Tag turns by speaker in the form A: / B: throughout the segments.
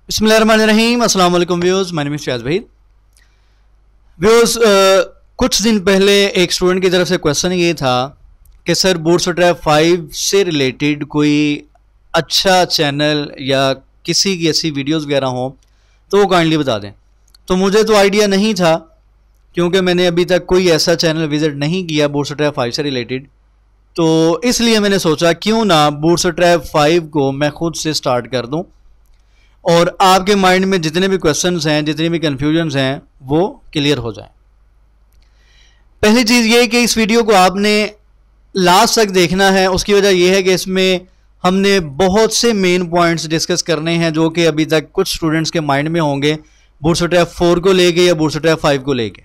A: बिस्मिल्लाहिर्रहमानिर्रहीम। अस्सलाम वालेकुम viewers, my name is Fayaz भाई। व्यूअर्स, कुछ दिन पहले एक स्टूडेंट की तरफ से क्वेश्चन ये था कि सर बूटस्ट्रैप 5 से रिलेटेड कोई अच्छा चैनल या किसी की ऐसी वीडियोस वगैरह हो तो वो काइंडली बता दें। तो मुझे तो आइडिया नहीं था क्योंकि मैंने अभी तक कोई ऐसा चैनल विजिट नहीं किया बूटस्ट्रैप 5 से रिलेटेड, तो इसलिए मैंने सोचा क्यों ना बूटस्ट्रैप 5 को मैं खुद से स्टार्ट कर दूं और आपके माइंड में जितने भी क्वेश्चंस हैं, जितनी भी कन्फ्यूजन्स हैं, वो क्लियर हो जाएं। पहली चीज़ ये कि इस वीडियो को आपने लास्ट तक देखना है। उसकी वजह यह है कि इसमें हमने बहुत से मेन पॉइंट्स डिस्कस करने हैं जो कि अभी तक कुछ स्टूडेंट्स के माइंड में होंगे बूटस्ट्रैप 4 को लेके या बूटस्ट्रैप 5 को लेके।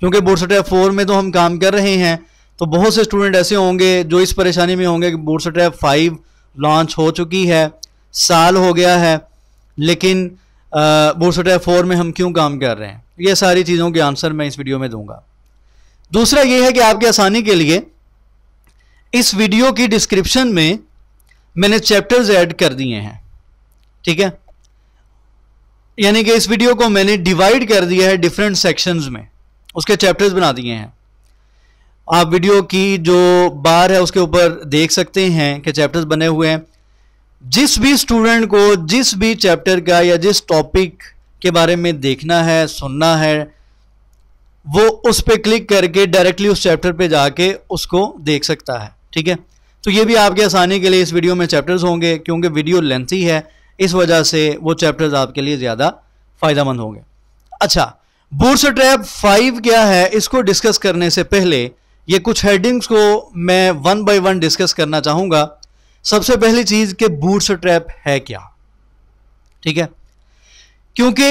A: क्योंकि बूटस्ट्रैप 4 में तो हम काम कर रहे हैं, तो बहुत से स्टूडेंट ऐसे होंगे जो इस परेशानी में होंगे कि बूटस्ट्रैप 5 लॉन्च हो चुकी है, साल हो गया है, लेकिन बूटस्ट्रैप 4 में हम क्यों काम कर रहे हैं। ये सारी चीज़ों के आंसर मैं इस वीडियो में दूंगा। दूसरा ये है कि आपकी आसानी के लिए इस वीडियो की डिस्क्रिप्शन में मैंने चैप्टर्स ऐड कर दिए हैं, ठीक है। यानी कि इस वीडियो को मैंने डिवाइड कर दिया है डिफरेंट सेक्शंस में, उसके चैप्टर्स बना दिए हैं। आप वीडियो की जो बार है उसके ऊपर देख सकते हैं कि चैप्टर्स बने हुए हैं। जिस भी स्टूडेंट को जिस भी चैप्टर का या जिस टॉपिक के बारे में देखना है, सुनना है, वो उस पर क्लिक करके डायरेक्टली उस चैप्टर पे जाके उसको देख सकता है, ठीक है। तो ये भी आपकी आसानी के लिए इस वीडियो में चैप्टर्स होंगे, क्योंकि वीडियो लेंथी है, इस वजह से वो चैप्टर्स आपके लिए ज़्यादा फ़ायदेमंद होंगे। अच्छा, बूटस्ट्रैप 5 क्या है, इसको डिस्कस करने से पहले ये कुछ हेडिंग्स को मैं 1 बाय 1 डिस्कस करना चाहूँगा। सबसे पहली चीज़ कि बूटस्ट्रैप है क्या, ठीक है। क्योंकि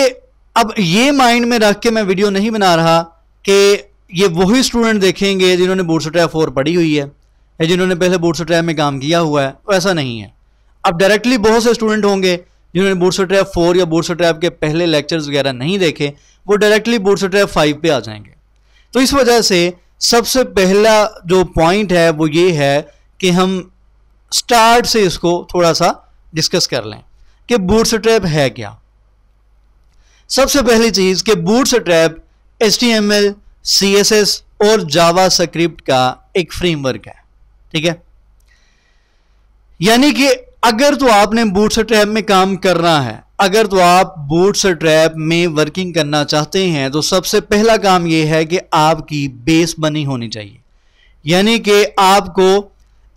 A: अब ये माइंड में रख के मैं वीडियो नहीं बना रहा कि ये वही स्टूडेंट देखेंगे जिन्होंने बूटस्ट्रैप 4 पढ़ी हुई है या जिन्होंने पहले बूटस्ट्रैप में काम किया हुआ है, वैसा नहीं है। अब डायरेक्टली बहुत से स्टूडेंट होंगे जिन्होंने बूटस्ट्रैप 4 या बूटस्ट्रैप के पहले लेक्चर्स वगैरह नहीं देखे, वो डायरेक्टली बूटस्ट्रैप 5 पे आ जाएंगे। तो इस वजह से सबसे पहला जो पॉइंट है वो ये है कि हम स्टार्ट से इसको थोड़ा सा डिस्कस कर लें कि बूटस्ट्रैप है क्या। सबसे पहली चीज कि बूटस्ट्रैप HTML, CSS और जावास्क्रिप्ट का एक फ्रेमवर्क है, ठीक है। यानी कि अगर तो आपने बूटस्ट्रैप में काम करना है, अगर तो आप बूटस्ट्रैप में वर्किंग करना चाहते हैं, तो सबसे पहला काम यह है कि आपकी बेस बनी होनी चाहिए। यानी कि आपको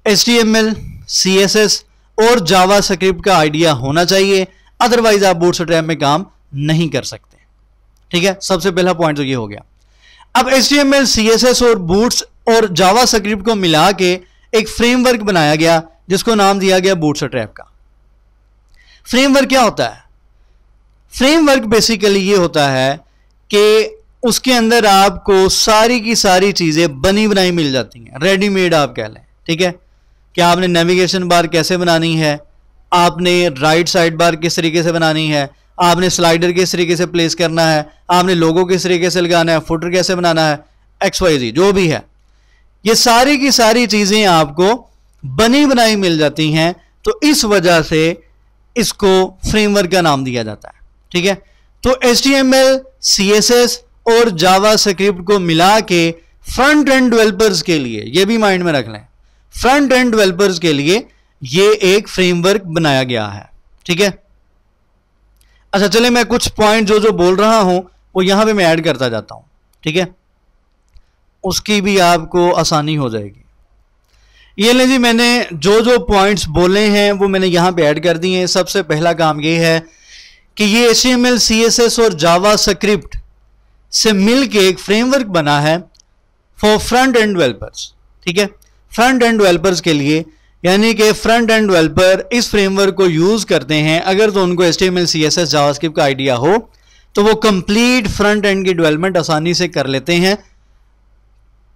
A: HTML, CSS और जावास्क्रिप्ट का आइडिया होना चाहिए, अदरवाइज आप बूटस्ट्रैप में काम नहीं कर सकते, ठीक है। सबसे पहला पॉइंट तो ये हो गया। अब HTML, CSS और जावास्क्रिप्ट को मिला के एक फ्रेमवर्क बनाया गया जिसको नाम दिया गया बूटस्ट्रैप का। फ्रेमवर्क क्या होता है? फ्रेमवर्क बेसिकली ये होता है कि उसके अंदर आपको सारी की सारी चीजें बनी बनाई मिल जाती हैं, रेडीमेड आप कह लें, ठीक है। कि आपने नेविगेशन बार कैसे बनानी है, आपने राइट साइड बार किस तरीके से बनानी है, आपने स्लाइडर किस तरीके से प्लेस करना है, आपने लोगो किस तरीके से लगाना है, फुटर कैसे बनाना है, XYZ जो भी है, ये सारी की सारी चीजें आपको बनी बनाई मिल जाती हैं। तो इस वजह से इसको फ्रेमवर्क का नाम दिया जाता है, ठीक है। तो HTML, CSS और जावास्क्रिप्ट को मिला के फ्रंट एंड डेवलपर्स के लिए, ये भी माइंड में रख लें, फ्रंट एंड डेवलपर्स के लिए ये एक फ्रेमवर्क बनाया गया है, ठीक है। अच्छा, चले मैं कुछ पॉइंट जो बोल रहा हूं वो यहां पे मैं ऐड करता जाता हूं, ठीक है, उसकी भी आपको आसानी हो जाएगी। ये ले जी, मैंने जो पॉइंट्स बोले हैं वो मैंने यहां पे ऐड कर दिए हैं। सबसे पहला काम ये है कि ये HTML, CSS और जावास्क्रिप्ट से मिलके एक फ्रेमवर्क बना है फॉर फ्रंट एंड डेवलपर्स, ठीक है। फ्रंट एंड डेवलपर्स के लिए, यानी कि फ्रंट एंड डेवलपर इस फ्रेमवर्क को यूज करते हैं अगर तो उनको HTML, CSS, जावास्क्रिप्ट का आइडिया हो तो वो कंप्लीट फ्रंट एंड की डेवलपमेंट आसानी से कर लेते हैं।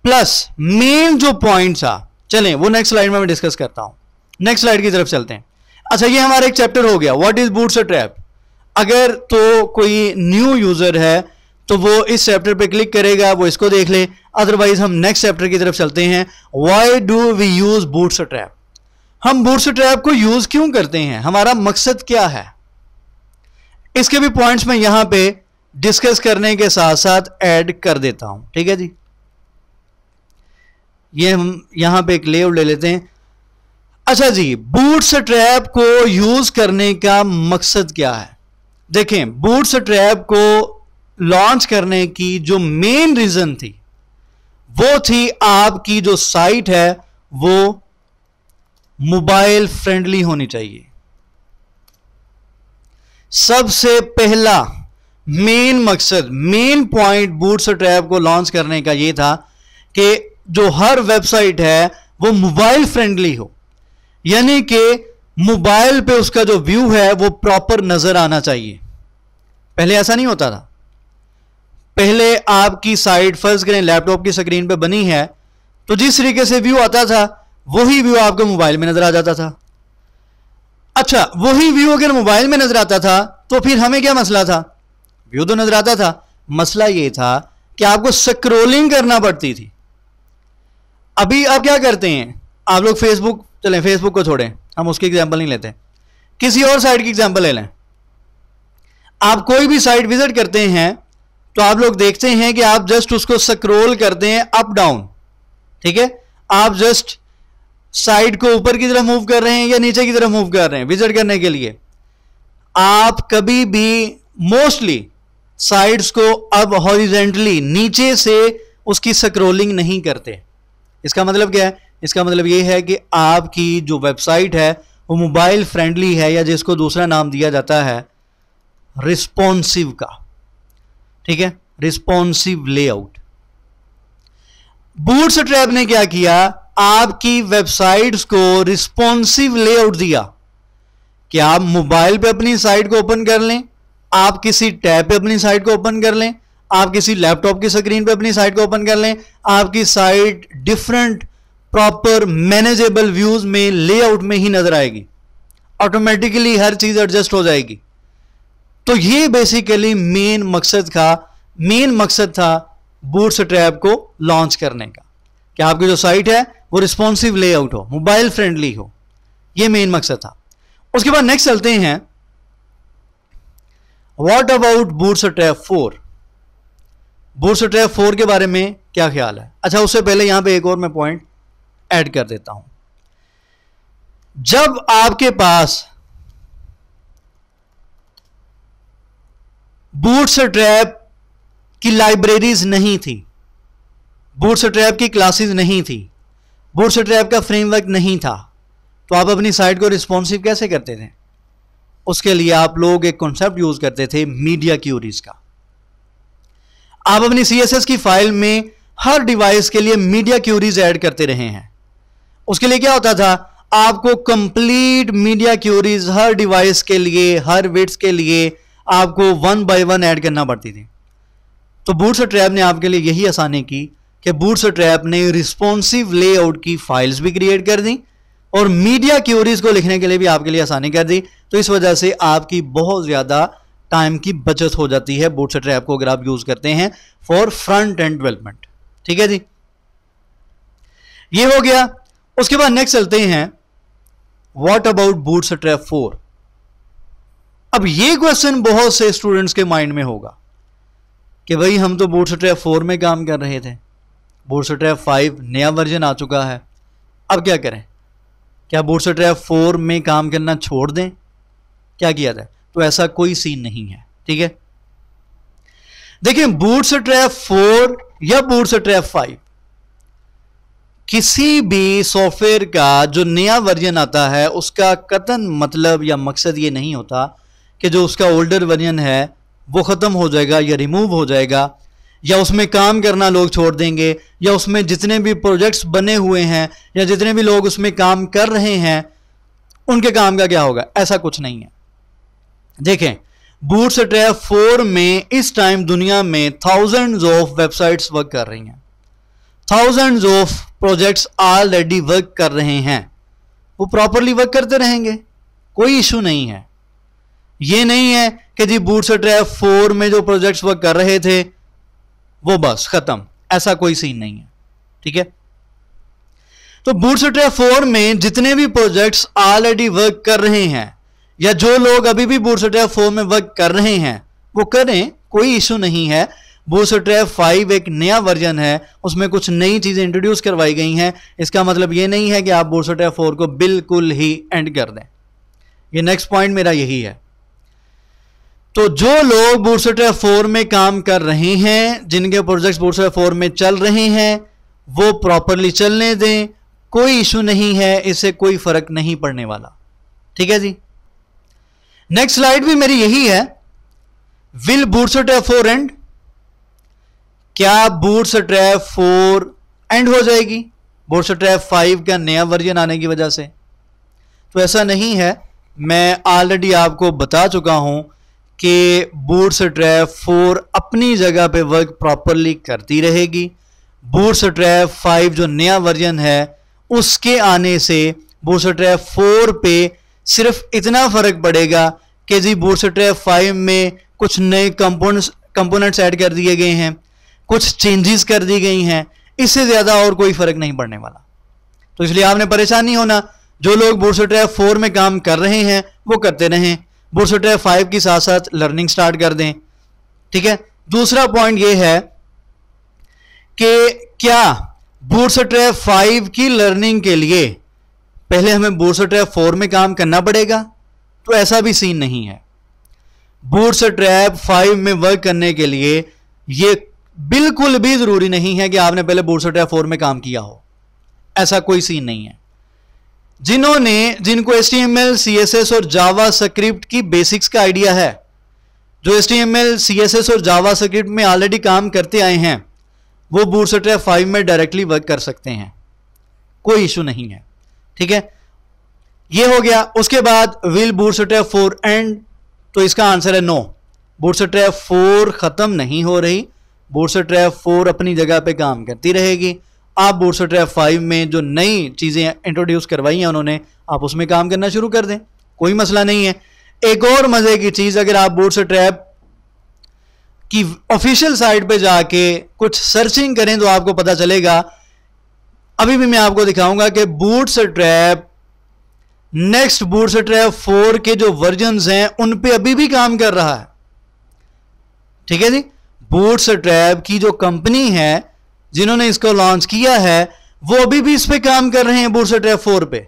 A: प्लस मेन जो पॉइंट्स आ, चलें वो नेक्स्ट स्लाइड में मैं डिस्कस करता हूं। नेक्स्ट स्लाइड की तरफ चलते हैं। अच्छा, ये हमारा एक चैप्टर हो गया, व्हाट इज बूटस्ट्रैप। अगर तो कोई न्यू यूजर है तो वो इस चैप्टर पे क्लिक करेगा, वो इसको देख ले, अदरवाइज हम नेक्स्ट चैप्टर की तरफ चलते हैं। Why do we use Bootstrap, हम बूटस्ट्रैप को यूज क्यों करते हैं, हमारा मकसद क्या है। इसके भी पॉइंट्स मैं यहां पे डिस्कस करने के साथ साथ ऐड कर देता हूं, ठीक है जी। ये हम यहां पे एक लेआउट ले लेते हैं। अच्छा जी, बूटस्ट्रैप को यूज करने का मकसद क्या है? देखें, बूटस्ट्रैप को लॉन्च करने की जो मेन रीजन थी वो थी आपकी जो साइट है वो मोबाइल फ्रेंडली होनी चाहिए। सबसे पहला मेन मकसद, मेन पॉइंट बूटस्ट्रैप को लॉन्च करने का यह था कि जो हर वेबसाइट है वो मोबाइल फ्रेंडली हो, यानी कि मोबाइल पे उसका जो व्यू है वो प्रॉपर नजर आना चाहिए। पहले ऐसा नहीं होता था। पहले आपकी साइट फर्ज करें लैपटॉप की स्क्रीन पे बनी है तो जिस तरीके से व्यू आता था वही व्यू आपको मोबाइल में नजर आ जाता था। अच्छा, वही व्यू अगर मोबाइल में नजर आता था तो फिर हमें क्या मसला था? व्यू तो नजर आता था, मसला यह था कि आपको स्क्रॉलिंग करना पड़ती थी। अभी आप क्या करते हैं, आप लोग फेसबुक, चलें फेसबुक को छोड़ें, हम उसकी एग्जांपल नहीं लेते, किसी और साइट की एग्जांपल ले लें। आप कोई भी साइट विजिट करते हैं तो आप लोग देखते हैं कि आप जस्ट उसको स्क्रॉल करते हैं अप डाउन, ठीक है। आप जस्ट साइट को ऊपर की तरफ मूव कर रहे हैं या नीचे की तरफ मूव कर रहे हैं विजिट करने के लिए। आप कभी भी मोस्टली साइट्स को अब हॉरिजेंटली नीचे से उसकी स्क्रॉलिंग नहीं करते। इसका मतलब क्या है? इसका मतलब यह है कि आपकी जो वेबसाइट है वो मोबाइल फ्रेंडली है, या जिसको दूसरा नाम दिया जाता है रिस्पॉन्सिव का, ठीक है, रिस्पॉन्सिव लेआउट। बूटस्ट्रैप ने क्या किया, आपकी वेबसाइट्स को रिस्पॉन्सिव लेआउट दिया कि आप मोबाइल पे अपनी साइट को ओपन कर लें, आप किसी टैब पे अपनी साइट को ओपन कर लें, आप किसी लैपटॉप की स्क्रीन पे अपनी साइट को ओपन कर लें, आपकी site different proper manageable views में लेआउट में ही नजर आएगी, ऑटोमेटिकली हर चीज एडजस्ट हो जाएगी। तो ये बेसिकली मेन मकसद था बूटस्ट्रैप को लॉन्च करने का, कि आपकी जो साइट है वो रिस्पॉन्सिव लेआउट हो, मोबाइल फ्रेंडली हो। ये मेन मकसद था। उसके बाद नेक्स्ट चलते हैं, व्हाट अबाउट बूटस्ट्रैप 4? बूटस्ट्रैप 4 के बारे में क्या ख्याल है? अच्छा, उससे पहले यहां पे एक और मैं पॉइंट ऐड कर देता हूं। जब आपके पास बूटस्ट्रैप की लाइब्रेरीज नहीं थी, बूटस्ट्रैप की क्लासेस नहीं थी, बूटस्ट्रैप का फ्रेमवर्क नहीं था, तो आप अपनी साइट को रिस्पॉन्सिव कैसे करते थे? उसके लिए आप लोग एक कॉन्सेप्ट यूज करते थे मीडिया क्यूरीज का। आप अपनी CSS की फाइल में हर डिवाइस के लिए मीडिया क्यूरीज ऐड करते रहे हैं। उसके लिए क्या होता था, आपको कंप्लीट मीडिया क्यूरीज हर डिवाइस के लिए, हर विड्थ के लिए आपको 1 by 1 ऐड करना पड़ती थी। तो बूटस्ट्रैप ने आपके लिए यही आसानी की कि बूटस्ट्रैप ने रिस्पॉन्सिव लेआउट की फाइल्स भी क्रिएट कर दी और मीडिया क्यूरीज को लिखने के लिए भी आपके लिए आसानी कर दी। तो इस वजह से आपकी बहुत ज्यादा टाइम की बचत हो जाती है बूटस्ट्रैप को अगर आप यूज करते हैं फॉर फ्रंट एंड डेवलपमेंट, ठीक है जी। ये हो गया। उसके बाद नेक्स्ट चलते हैं, व्हाट अबाउट बूटस्ट्रैप 4? अब ये क्वेश्चन बहुत से स्टूडेंट्स के माइंड में होगा कि भाई हम तो बूटस्ट्रैप 4 में काम कर रहे थे, बूटस्ट्रैप 5 नया वर्जन आ चुका है, अब क्या करें? क्या बूटस्ट्रैप 4 में काम करना छोड़ दें? क्या किया जाए? तो ऐसा कोई सीन नहीं है, ठीक है। देखिए, बूटस्ट्रैप 4 या बूटस्ट्रैप 5, किसी भी सॉफ्टवेयर का जो नया वर्जन आता है उसका कतन मतलब या मकसद ये नहीं होता कि जो उसका ओल्डर वर्जन है वो ख़त्म हो जाएगा या रिमूव हो जाएगा, या उसमें काम करना लोग छोड़ देंगे, या उसमें जितने भी प्रोजेक्ट्स बने हुए हैं या जितने भी लोग उसमें काम कर रहे हैं उनके काम का क्या होगा। ऐसा कुछ नहीं है। देखें, बूटस्ट्रैप 4 में इस टाइम दुनिया में थाउजेंड्स ऑफ वेबसाइट्स वर्क कर रही हैं, thousands of projects already work कर रहे हैं, वो प्रॉपरली वर्क करते रहेंगे, कोई इशू नहीं है। ये नहीं है कि जी बूटस्ट्रैप 4 में जो प्रोजेक्ट्स वर्क कर रहे थे वो बस खत्म, ऐसा कोई सीन नहीं है, ठीक है। तो बूटस्ट्रैप 4 में जितने भी प्रोजेक्ट्स ऑलरेडी वर्क कर रहे हैं या जो लोग अभी भी बूटस्ट्रैप 4 में वर्क कर रहे हैं वो करें, कोई इशू नहीं है। बूटस्ट्रैप 5 एक नया वर्जन है, उसमें कुछ नई चीजें इंट्रोड्यूस करवाई गई हैं। इसका मतलब ये नहीं है कि आप बूटस्ट्रैप 4 को बिल्कुल ही एंड कर दें। ये नेक्स्ट पॉइंट मेरा यही है। तो जो लोग बूटस्ट्रैप 4 में काम कर रहे हैं, जिनके प्रोजेक्ट्स बूटस्ट्रैप 4 में चल रहे हैं, वो प्रॉपरली चलने दें, कोई इशू नहीं है, इससे कोई फर्क नहीं पड़ने वाला। ठीक है जी। नेक्स्ट स्लाइड भी मेरी यही है। Will bootstrap 4 and? क्या बूटस्ट्रैप 4 एंड हो जाएगी बूटस्ट्रैप 5 का नया वर्जन आने की वजह से? तो ऐसा नहीं है। मैं ऑलरेडी आपको बता चुका हूं कि बूटस्ट्रैप 4 अपनी जगह पे वर्क प्रॉपरली करती रहेगी। बूटस्ट्रैप 5 जो नया वर्जन है उसके आने से बूटस्ट्रैप 4 पे सिर्फ इतना फर्क पड़ेगा कि जी बूटस्ट्रैप 5 में कुछ नए कंपोनेंट्स ऐड कर दिए गए हैं, कुछ चेंजेस कर दी गई हैं, इससे ज्यादा और कोई फर्क नहीं पड़ने वाला। तो इसलिए आपने परेशान नहीं होना। जो लोग बूटस्ट्रैप 4 में काम कर रहे हैं वो करते रहें, बूटस्ट्रैप 5 की साथ साथ लर्निंग स्टार्ट कर दें। ठीक है। दूसरा पॉइंट ये है कि क्या बूटस्ट्रैप 5 की लर्निंग के लिए पहले हमें बूटस्ट्रैप 4 में काम करना पड़ेगा? तो ऐसा भी सीन नहीं है। बूटस्ट्रैप 5 में वर्क करने के लिए ये बिल्कुल भी जरूरी नहीं है कि आपने पहले बूटस्ट्रैप 4 में काम किया हो, ऐसा कोई सीन नहीं है। जिनको HTML, CSS और जावास्क्रिप्ट की बेसिक्स का आइडिया है, जो HTML, CSS और जावास्क्रिप्ट में ऑलरेडी काम करते आए हैं, वो बूटस्ट्रैप 5 में डायरेक्टली वर्क कर सकते हैं, कोई इशू नहीं है। ठीक है, ये हो गया। उसके बाद विल बूटस्ट्रैप 4 एंड? तो इसका आंसर है नो। बूटस्ट्रैप 4 खत्म नहीं हो रही, बूटस्ट्रैप 4 अपनी जगह पे काम करती रहेगी। आप बूटस्ट्रैप 5 में जो नई चीजें इंट्रोड्यूस करवाई हैं उन्होंने, आप उसमें काम करना शुरू कर दें, कोई मसला नहीं है। एक और मजे की चीज, अगर आप बूटस्ट्रैप की ऑफिशियल साइट पे जाके कुछ सर्चिंग करें तो आपको पता चलेगा, अभी भी मैं आपको दिखाऊंगा कि बूटस्ट्रैप नेक्स्ट बूटस्ट्रैप 4 के जो वर्जन्स हैं उन पे अभी भी काम कर रहा है। ठीक है जी। बूटस्ट्रैप की जो कंपनी है जिन्होंने इसको लॉन्च किया है वो अभी भी इस पे काम कर रहे हैं, बूटस्ट्रैप 4 पे।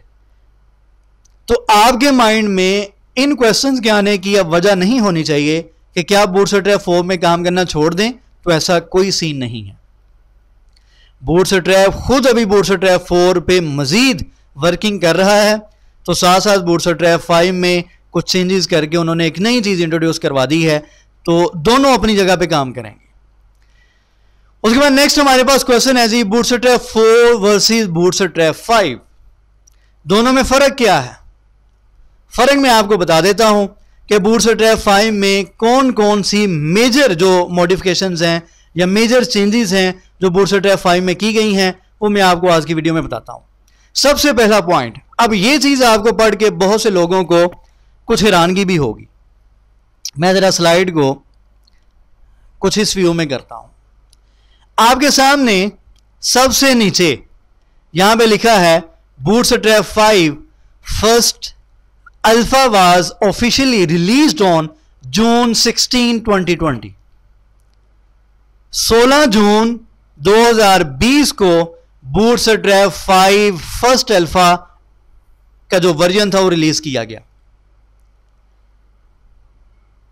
A: तो आपके माइंड में इन क्वेश्चंस के आने की अब वजह नहीं होनी चाहिए कि क्या बूटस्ट्रैप 4 में काम करना छोड़ दें, तो ऐसा कोई सीन नहीं है। बूटस्ट्रैप खुद अभी बूटस्ट्रैप 4 पे मजीद वर्किंग कर रहा है, तो साथ साथ बूटस्ट्रैप 5 में कुछ चेंजेस करके उन्होंने एक नई चीज इंट्रोड्यूस करवा दी है, तो दोनों अपनी जगह पे काम करेंगे। उसके बाद नेक्स्ट हमारे पास क्वेश्चन है जी, बूटस्ट्रैप 4 वर्सेस बूटस्ट्रैप 5, दोनों में फर्क क्या है? फर्क मैं आपको बता देता हूं कि बूटस्ट्रैप 5 में कौन कौन सी मेजर जो मॉडिफिकेशंस हैं या मेजर चेंजेस हैं जो बूटस्ट्रैप 5 में की गई हैं, वो मैं आपको आज की वीडियो में बताता हूं। सबसे पहला पॉइंट, अब ये चीज आपको पढ़ के बहुत से लोगों को कुछ हैरानगी भी होगी। मैं जरा स्लाइड को कुछ इस व्यू में करता हूं। आपके सामने सबसे नीचे यहां पे लिखा है bootstrap 5 first alpha was officially released on June 16, 2020। 16 जून 2020 को बूटस्ट्रैप 5 फर्स्ट अल्फा का जो वर्जन था वो रिलीज किया गया।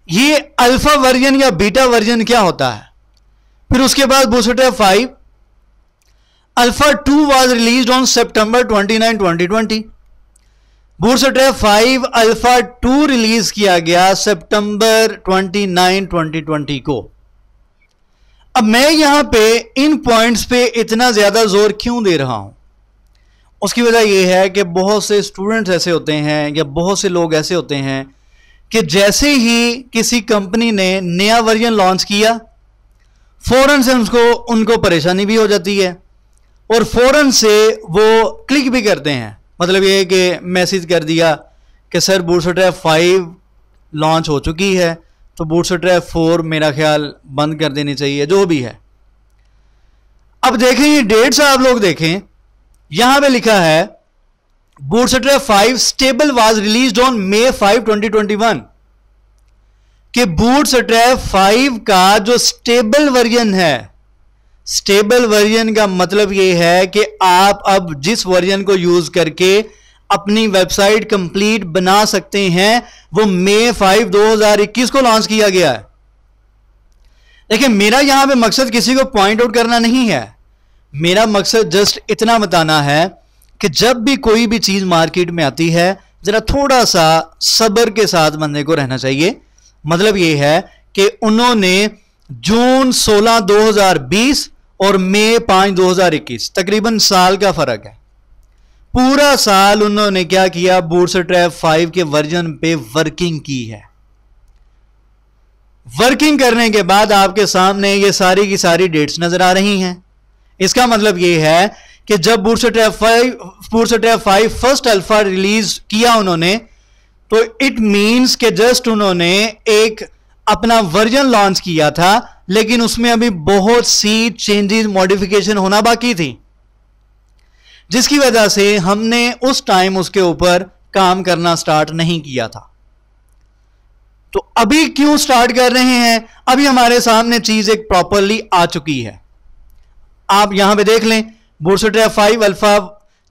A: ये अल्फा वर्जन या बीटा वर्जन क्या होता है? फिर उसके बाद bootstrap 5 alpha 2 was released on September 29, 2020। Bootstrap 5 alpha 2 release किया गया सितंबर 29, 2020 को। अब मैं यहां पे इन पॉइंट्स पे इतना ज्यादा जोर क्यों दे रहा हूं? उसकी वजह यह है कि बहुत से स्टूडेंट्स ऐसे होते हैं या बहुत से लोग ऐसे होते हैं कि जैसे ही किसी कंपनी ने नया वर्जन लॉन्च किया, फौरन से उनको परेशानी भी हो जाती है और फौरन से वो क्लिक भी करते हैं। मतलब ये है कि मैसेज कर दिया कि सर बूटस्ट्रैप 5 लॉन्च हो चुकी है, तो बूटस्ट्रैप 4 मेरा ख्याल बंद कर देनी चाहिए, जो भी है। अब देखें ये डेट्स आप लोग देखें, यहां पे लिखा है bootstrap 5 stable was released on May 5, 2021 कि बूटस्ट्रैप 5 का जो स्टेबल वर्जन है, स्टेबल वर्जन का मतलब यह है कि आप अब जिस वर्जन को यूज करके अपनी वेबसाइट कंप्लीट बना सकते हैं वो May 5, 2021 को लॉन्च किया गया है। देखिए, मेरा यहां पे मकसद किसी को पॉइंट आउट करना नहीं है, मेरा मकसद जस्ट इतना बताना है कि जब भी कोई भी चीज मार्केट में आती है जरा थोड़ा सा सब्र के साथ बंदे को रहना चाहिए। मतलब यह है कि उन्होंने जून 16, 2020 और May 5, 2021 तकरीबन साल का फर्क है, पूरा साल उन्होंने क्या किया, बूटस्ट्रैप 5 के वर्जन पे वर्किंग की है। वर्किंग करने के बाद आपके सामने ये सारी की सारी डेट्स नजर आ रही हैं। इसका मतलब यह है कि जब बूटस्ट्रैप 5 फर्स्ट अल्फा रिलीज किया उन्होंने, तो इट मींस कि जस्ट उन्होंने एक अपना वर्जन लॉन्च किया था, लेकिन उसमें अभी बहुत सी चेंजेस मॉडिफिकेशन होना बाकी थी, जिसकी वजह से हमने उस टाइम उसके ऊपर काम करना स्टार्ट नहीं किया था। तो अभी क्यों स्टार्ट कर रहे हैं? अभी हमारे सामने चीज एक प्रॉपरली आ चुकी है। आप यहां पे देख लें, bootstrap 5 alpha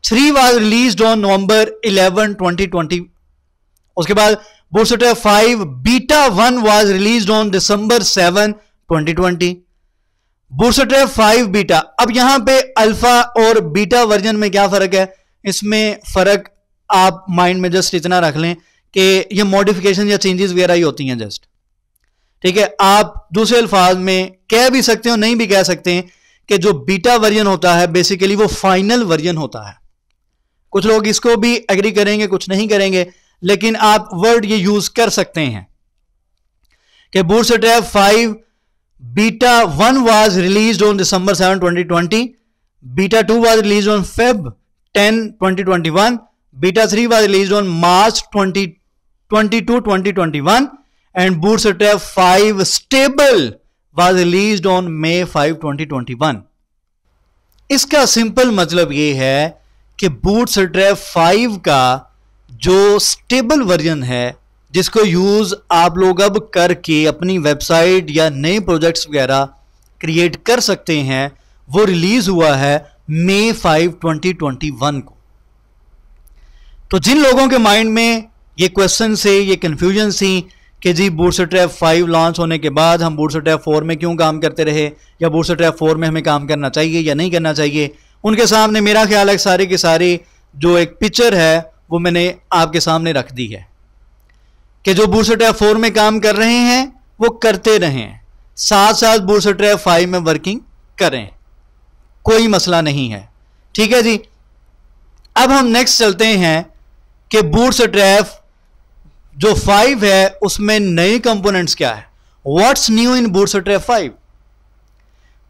A: 3 was released on November 11, 2020। उसके बाद bootstrap 5 beta 1 was released on December 7, 2020। Bootstrap 5 beta, अब यहां पे अल्फा और बीटा वर्जन में क्या फर्क है? इसमें फर्क आप माइंड में जस्ट इतना रख लें कि ये मॉडिफिकेशन या चेंजेस वगैरह ही होती हैं जस्ट, ठीक है। आप दूसरे अल्फाज में कह भी सकते हो, नहीं भी कह सकते हैं कि जो बीटा वर्जन होता है बेसिकली वो फाइनल वर्जन होता है। कुछ लोग इसको भी एग्री करेंगे, कुछ नहीं करेंगे, लेकिन आप वर्ड ये यूज कर सकते हैं कि bootstrap 5 beta 1 was released on December 7, 2020, beta 2 was released on Feb 10, 2021, beta 3 was released on March 22, 2021 and Bootstrap 5 stable was released on May 5, 2021। इसका सिंपल मतलब यह है कि Bootstrap 5 का जो स्टेबल वर्जन है, जिसको यूज आप लोग अब करके अपनी वेबसाइट या नए प्रोजेक्ट्स वगैरह क्रिएट कर सकते हैं, वो रिलीज हुआ है May 5, 2021 को। तो जिन लोगों के माइंड में ये क्वेश्चन से, ये कंफ्यूजन थी कि जी बूटस्ट्रैप 5 लॉन्च होने के बाद हम बूटस्ट्रैप 4 में क्यों काम करते रहे, या बूटस्ट्रैप 4 में हमें काम करना चाहिए या नहीं करना चाहिए, उनके सामने मेरा ख्याल है सारे के सारे जो एक पिक्चर है वो मैंने आपके सामने रख दी है कि जो बूटस्ट्रैप 4 में काम कर रहे हैं वो करते रहें, साथ साथ बूटस्ट्रैप 5 में वर्किंग करें, कोई मसला नहीं है। ठीक है जी। अब हम नेक्स्ट चलते हैं कि बूटस्ट्रैप जो 5 है उसमें नए कंपोनेंट्स क्या है, व्हाट्स न्यू इन बूटस्ट्रैप 5।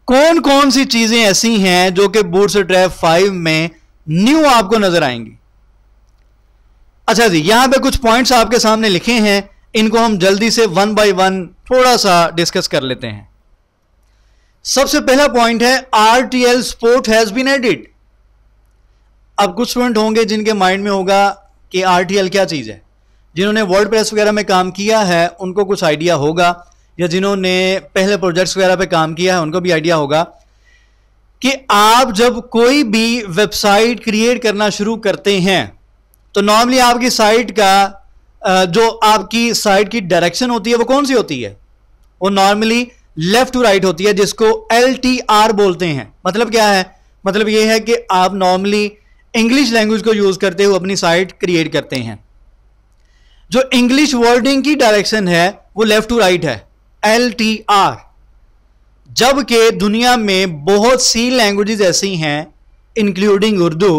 A: कौन कौन सी चीजें ऐसी हैं जो कि बूटस्ट्रैप 5 में न्यू आपको नजर आएंगी। अच्छा जी, यहां पे कुछ पॉइंट्स आपके सामने लिखे हैं, इनको हम जल्दी से वन बाय वन थोड़ा सा डिस्कस कर लेते हैं। सबसे पहला पॉइंट है RTL support has been added. अब कुछ स्टूडेंट होंगे जिनके माइंड में होगा कि RTL क्या चीज है, जिन्होंने वर्डप्रेस वगैरह में काम किया है उनको कुछ आइडिया होगा, या जिन्होंने पहले प्रोजेक्ट्स वगैरह पे काम किया है उनको भी आइडिया होगा कि आप जब कोई भी वेबसाइट क्रिएट करना शुरू करते हैं तो नॉर्मली आपकी साइट का जो आपकी साइट की डायरेक्शन होती है वो कौन सी होती है, वो नॉर्मली लेफ्ट टू राइट होती है, जिसको LTR बोलते हैं। मतलब क्या है, मतलब ये है कि आप नॉर्मली इंग्लिश लैंग्वेज को यूज करते हुए अपनी साइट क्रिएट करते हैं। जो इंग्लिश वर्डिंग की डायरेक्शन है वो लेफ्ट टू राइट है, LTR। जबकि दुनिया में बहुत सी लैंग्वेजेस ऐसी हैं इंक्लूडिंग उर्दू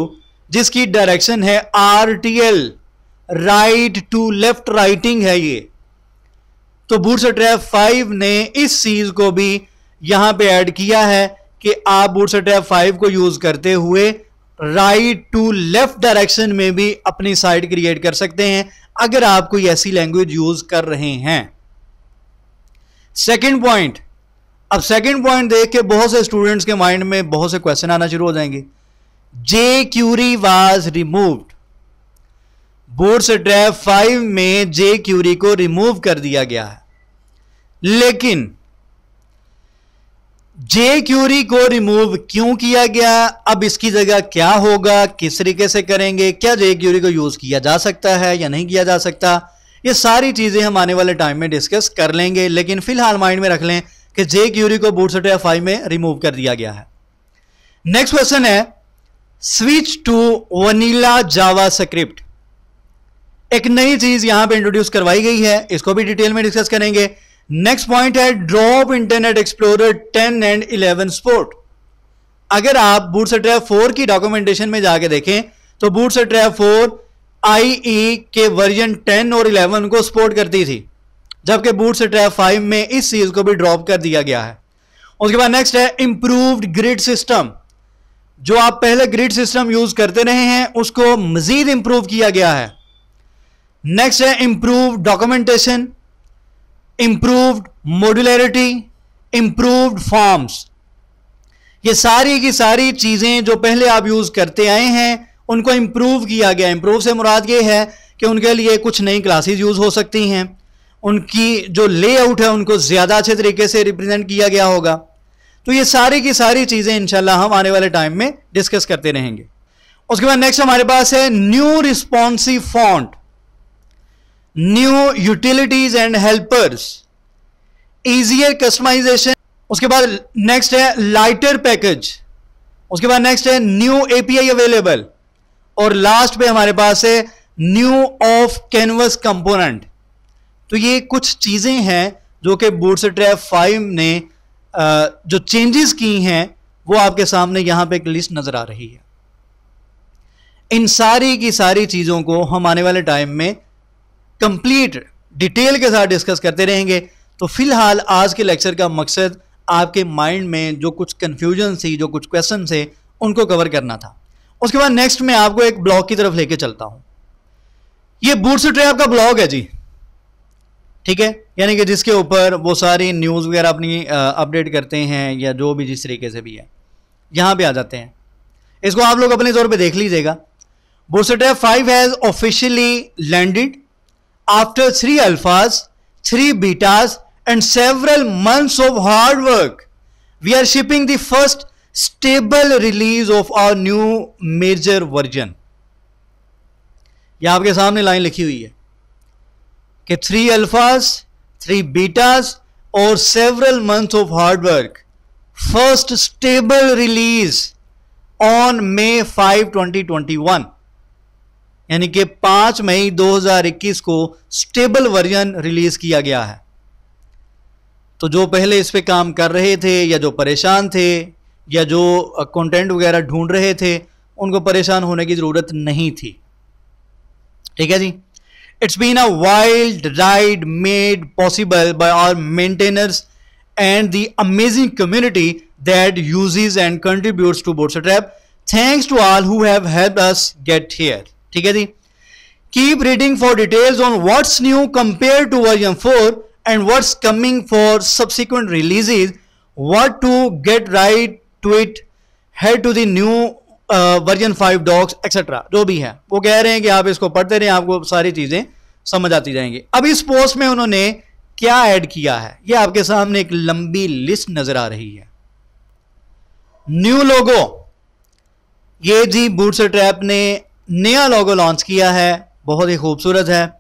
A: जिसकी डायरेक्शन है RTL, right to left writing है ये। तो बूटस्ट्रैप 5 ने इस चीज को भी यहां पे ऐड किया है कि आप बूटस्ट्रैप 5 को यूज करते हुए राइट टू लेफ्ट डायरेक्शन में भी अपनी साइट क्रिएट कर सकते हैं अगर आप कोई ऐसी लैंग्वेज यूज कर रहे हैं। सेकंड पॉइंट, अब सेकंड पॉइंट देख के बहुत से स्टूडेंट्स के माइंड में बहुत से क्वेश्चन आना शुरू हो जाएंगे। jQuery was removed. बूटस्ट्रैप 5 में जे क्यूरी को रिमूव कर दिया गया है, लेकिन जे क्यूरी को रिमूव क्यों किया गया, अब इसकी जगह क्या होगा, किस तरीके से करेंगे, क्या जे क्यूरी को यूज किया जा सकता है या नहीं किया जा सकता, ये सारी चीजें हम आने वाले टाइम में डिस्कस कर लेंगे। लेकिन फिलहाल माइंड में रख लें कि जे क्यूरी को बूटस्ट्रैप 5 में रिमूव कर दिया गया है। नेक्स्ट क्वेश्चन है स्विच टू वनीला जावास्क्रिप्ट। एक नई चीज यहां पे इंट्रोड्यूस करवाई गई है, इसको भी डिटेल में डिस्कस करेंगे। नेक्स्ट पॉइंट है drop internet explorer 10 and 11 support. अगर आप बूटस्ट्रैप 4 की डॉक्यूमेंटेशन में जाके देखें तो बूटस्ट्रैप 4 IE के वर्जन 10 और 11 को सपोर्ट करती थी, जबकि बूटस्ट्रैप 5 में इस चीज को भी ड्रॉप कर दिया गया है। उसके बाद नेक्स्ट है इंप्रूव्ड ग्रिड सिस्टम। जो आप पहले ग्रिड सिस्टम यूज करते रहे हैं उसको मजीद इंप्रूव किया गया है। नेक्स्ट है improved documentation, improved modularity, improved forms. ये सारी की सारी चीजें जो पहले आप यूज करते आए हैं उनको इंप्रूव किया गया। इंप्रूव से मुराद ये है कि उनके लिए कुछ नई क्लासेस यूज हो सकती हैं, उनकी जो लेआउट है उनको ज्यादा अच्छे तरीके से रिप्रेजेंट किया गया होगा। तो ये सारी की सारी चीजें इंशाल्लाह हम आने वाले टाइम में डिस्कस करते रहेंगे। उसके बाद नेक्स्ट हमारे पास है new responsive font, new utilities and helpers, easier customisation. उसके बाद नेक्स्ट है लाइटर पैकेज। उसके बाद नेक्स्ट है न्यू एपीआई अवेलेबल, और लास्ट पे हमारे पास है न्यू ऑफ कैनवस कंपोनेंट। तो ये कुछ चीजें हैं जो कि बूटस्ट्रैप 5 ने जो चेंजेस की हैं वो आपके सामने यहां पे एक लिस्ट नजर आ रही है। इन सारी की सारी चीजों को हम आने वाले टाइम में कंप्लीट डिटेल के साथ डिस्कस करते रहेंगे। तो फिलहाल आज के लेक्चर का मकसद आपके माइंड में जो कुछ कंफ्यूजन थी, जो कुछ क्वेश्चन थे, उनको कवर करना था। उसके बाद नेक्स्ट मैं आपको एक ब्लॉग की तरफ लेके चलता हूं। ये बूटस्ट्रैप का ब्लॉग है जी, ठीक है, यानी कि जिसके ऊपर वो सारी न्यूज़ वगैरह अपनी अपडेट करते हैं या जो भी जिस तरीके से भी है। यहां पे आ जाते हैं, इसको आप लोग अपने तौर पे देख लीजिएगा। Bootstrap 5 has officially landed after 3 अल्फाज, 3 betas and several months of hard work. We are shipping the first stable release of our new major version. यह आपके सामने लाइन लिखी हुई है कि 3 अल्फाज, 3 बीटास और several months of hard work. First stable release on May 5, 2021. यानी कि 5 मई 2021 को स्टेबल वर्जन रिलीज किया गया है। तो जो पहले इस पे काम कर रहे थे या जो परेशान थे या जो कंटेंट वगैरह ढूंढ रहे थे उनको परेशान होने की ज़रूरत नहीं थी, ठीक है जी। It's been a wild ride made possible by our maintainers and the amazing community that uses and contributes to Bootstrap. Thanks to all who have helped us get here, ठीक है जी। Keep reading for details on what's new compare to version 4 and what's coming for subsequent releases, what to get right to it, head to the new version 5 docs etc. जो भी है वो कह रहे हैं कि आप इसको पढ़ते रहें, आपको सारी चीजें समझ आती जाएंगी। अब इस पोस्ट में उन्होंने क्या ऐड किया है, ये आपके सामने एक लंबी लिस्ट नजर आ रही है। न्यू लोगो, ये जी बूटस्ट्रैप ने नया लोगो लॉन्च किया है, बहुत ही खूबसूरत है।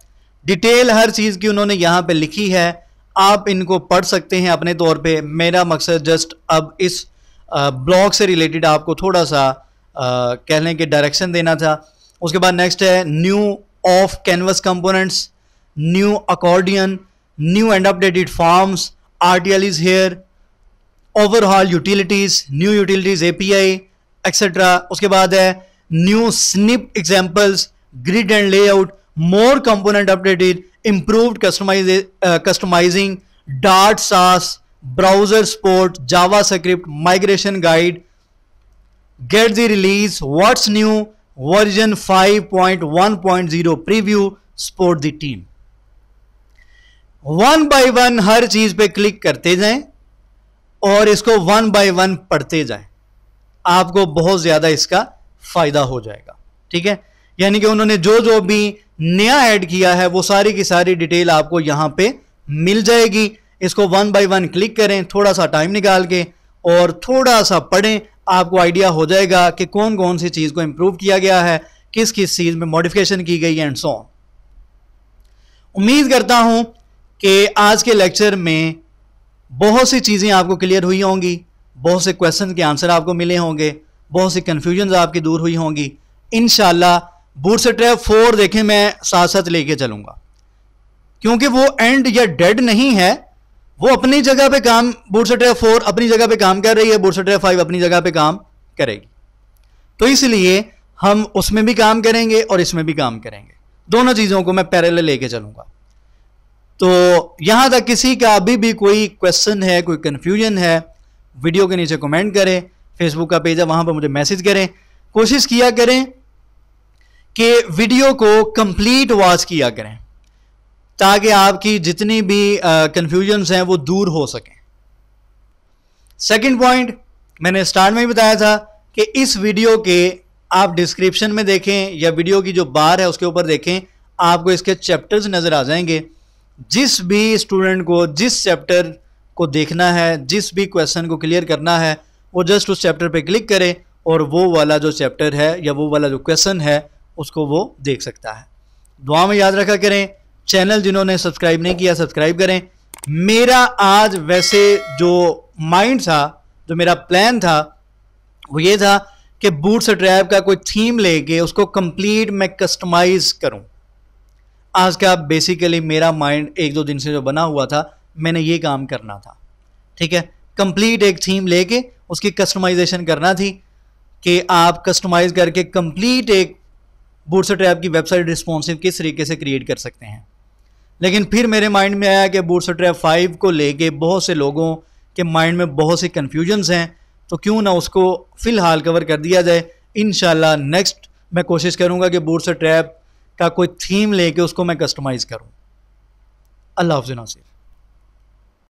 A: डिटेल हर चीज़ की उन्होंने यहाँ पे लिखी है, आप इनको पढ़ सकते हैं अपने तौर पे। मेरा मकसद जस्ट अब इस ब्लॉग से रिलेटेड आपको थोड़ा सा कहने के डायरेक्शन देना था। उसके बाद नेक्स्ट है new of canvas components, new accordion, new and updated forms, RTL is here, overall utilities, new utilities API etcetera. उसके बाद है new snip examples, grid and layout, more component updated, improved customizing, Dart SAS, browser support, JavaScript, migration guide, get the release, what's new, version 5.1.0 preview, support the team. One by one हर चीज पे click करते जाएं और इसको one by one पढ़ते जाएं, आपको बहुत ज्यादा इसका फायदा हो जाएगा, ठीक है। यानी कि उन्होंने जो जो भी नया ऐड किया है वो सारी की सारी डिटेल आपको यहां पे मिल जाएगी। इसको 1 बाय 1 क्लिक करें, थोड़ा सा टाइम निकाल के और थोड़ा सा पढ़ें, आपको आइडिया हो जाएगा कि कौन कौन सी चीज को इंप्रूव किया गया है, किस किस चीज में मॉडिफिकेशन की गई है एंड सो ऑन। उम्मीद करता हूं कि आज के लेक्चर में बहुत सी चीजें आपको क्लियर हुई होंगी, बहुत से क्वेश्चन के आंसर आपको मिले होंगे, बहुत सी कंफ्यूजन आपकी दूर हुई होंगी। इंशाल्लाह बूटस्ट्रैप 4 देखें मैं साथ साथ लेके चलूंगा, क्योंकि वो एंड या डेड नहीं है, वो अपनी जगह पे काम, बूटस्ट्रैप 4 अपनी जगह पे काम कर रही है, बूटस्ट्रैप 5 अपनी जगह पे काम करेगी। तो इसलिए हम उसमें भी काम करेंगे और इसमें भी काम करेंगे, दोनों चीजों को मैं पैरेलल लेके चलूंगा। तो यहां तक किसी का अभी भी कोई क्वेश्चन है, कोई कंफ्यूजन है, वीडियो के नीचे कमेंट करें, फेसबुक का पेज है वहां पर मुझे मैसेज करें। कोशिश किया करें कि वीडियो को कंप्लीट वॉच किया करें ताकि आपकी जितनी भी कंफ्यूजन्स हैं वो दूर हो सकें। सेकंड पॉइंट मैंने स्टार्ट में ही बताया था कि इस वीडियो के आप डिस्क्रिप्शन में देखें या वीडियो की जो बार है उसके ऊपर देखें, आपको इसके चैप्टर्स नजर आ जाएंगे। जिस भी स्टूडेंट को जिस चैप्टर को देखना है, जिस भी क्वेश्चन को क्लियर करना है, वो जस्ट उस चैप्टर पे क्लिक करे और वो वाला जो चैप्टर है या वो वाला जो क्वेश्चन है उसको वो देख सकता है। दुआ में याद रखा करें, चैनल जिन्होंने सब्सक्राइब नहीं किया सब्सक्राइब करें। मेरा आज वैसे जो माइंड था, जो मेरा प्लान था वो ये था कि बूटस्ट्रैप का कोई थीम लेके उसको कंप्लीट मैं कस्टमाइज करूं। आज का बेसिकली मेरा माइंड 1-2 दिन से जो बना हुआ था, मैंने ये काम करना था। ठीक है, कंप्लीट एक थीम लेके उसकी कस्टमाइजेशन करना थी कि आप कस्टमाइज करके कंप्लीट एक बूटस्ट्रैप की वेबसाइट रिस्पॉन्सिव किस तरीके से क्रिएट कर सकते हैं। लेकिन फिर मेरे माइंड में आया कि बूटस्ट्रैप 5 को लेके बहुत से लोगों के माइंड में बहुत सी कन्फ्यूजन्स हैं, तो क्यों ना उसको फिलहाल कवर कर दिया जाए। इंशाल्लाह नेक्स्ट मैं कोशिश करूंगा कि बूटस्ट्रैप का कोई थीम लेके उसको मैं कस्टमाइज करूं। अल्लाह हाफ़िज़ नासिर।